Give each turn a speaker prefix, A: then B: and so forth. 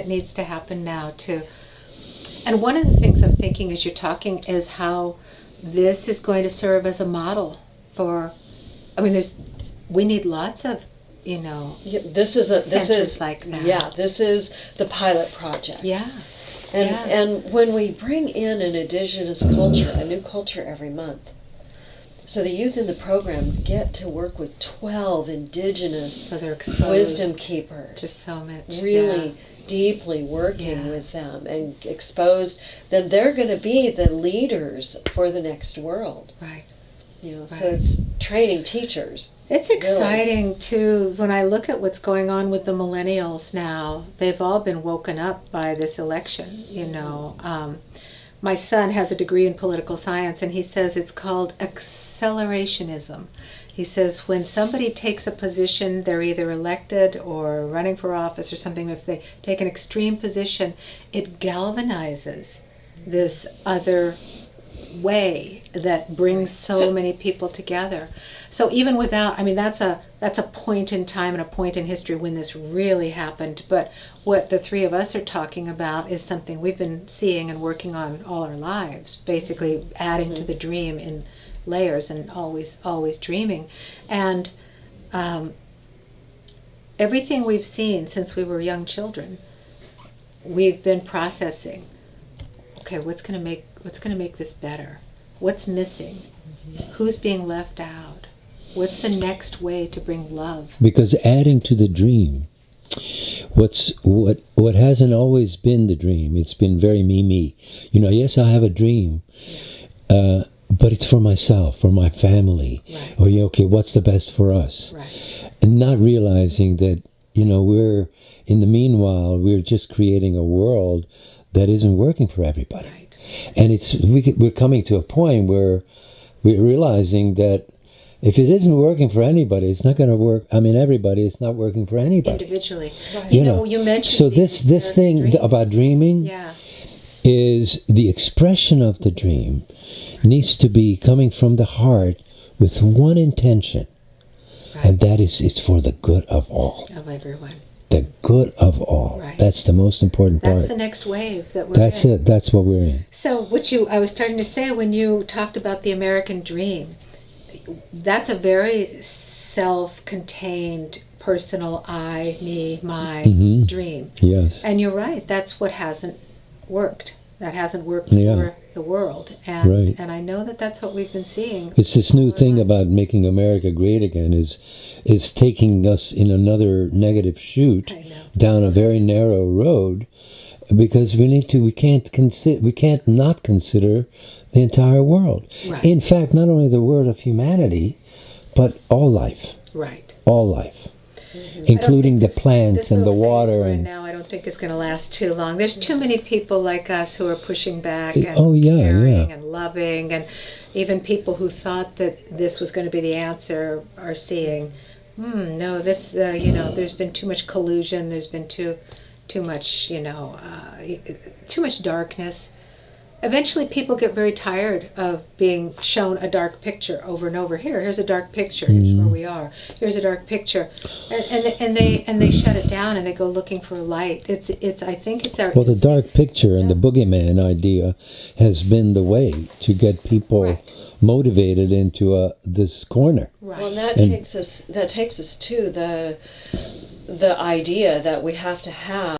A: that needs to happen now too. And one of the things I'm thinking as you're talking is how this is going to serve as a model for, I mean, we need lots of,
B: this is
A: like that.
B: Yeah, this is the pilot project.
A: Yeah.
B: And when we bring in an indigenous culture, a new culture every month, so the youth in the program get to work with 12 indigenous wisdom keepers.
A: To so much.
B: Really deeply working with them and exposed, then they're going to be the leaders for the next world.
A: Right.
B: So it's training teachers.
A: It's exciting too when I look at what's going on with the millennials now. They've all been woken up by this election, My son has a degree in political science, and he says it's called accelerationism. He says when somebody takes a position, they're either elected or running for office or something, if they take an extreme position, it galvanizes this other way that brings so many people together. So even without, that's a point in time and a point in history when this really happened, but what the three of us are talking about is something we've been seeing and working on all our lives, basically adding to the dream in layers and always dreaming. And everything we've seen since we were young children, we've been processing. Okay, what's going to make this better? What's missing? Who's being left out? What's the next way to bring love?
C: Because adding to the dream, what hasn't always been the dream, it's been very me. Yes, I have a dream, but it's for myself, for my family.
A: Right.
C: Or okay, what's the best for us?
A: Right.
C: And not realizing that, we're, in the meanwhile, we're just creating a world that isn't working for everybody.
A: Right.
C: And we're coming to a point where we're realizing that if it isn't working for anybody, it's not going to work. Everybody, it's not working for anybody.
A: Individually.
C: Right.
A: You mentioned...
C: So this thing about dreaming is the expression of the dream needs to be coming from the heart with one intention. Right. And that is, it's for the good of all.
A: Of everyone.
C: The good of all. Right. That's the most important part.
A: That's the next wave that we're in.
C: That's it. That's what we're in.
A: So I was starting to say when you talked about the American dream, that's a very self-contained, personal I, me, my dream.
C: Yes.
A: And you're right. That's what hasn't worked. That hasn't worked for the world. And and I know that that's what we've been seeing.
C: It's this new thing about making America great again is taking us in another negative chute down a very narrow road, because we can't not consider the entire world.
A: Right.
C: In fact, not only the world of humanity, but all life.
A: Right.
C: All life. Including the plants and the water.
A: And now I don't think it's going to last too long. There's too many people like us who are pushing back and caring and loving, and even people who thought that this was going to be the answer are seeing, no, this, there's been too much collusion. There's been too much, too much darkness. Eventually people get very tired of being shown a dark picture over and over. Here's a dark picture. Here's where we are. Here's a dark picture, and they shut it down and they go looking for a light. I think it's our
C: the dark picture and the boogeyman idea has been the way to get people motivated into this corner.
B: Right. Well, and that takes us to the idea that we have to have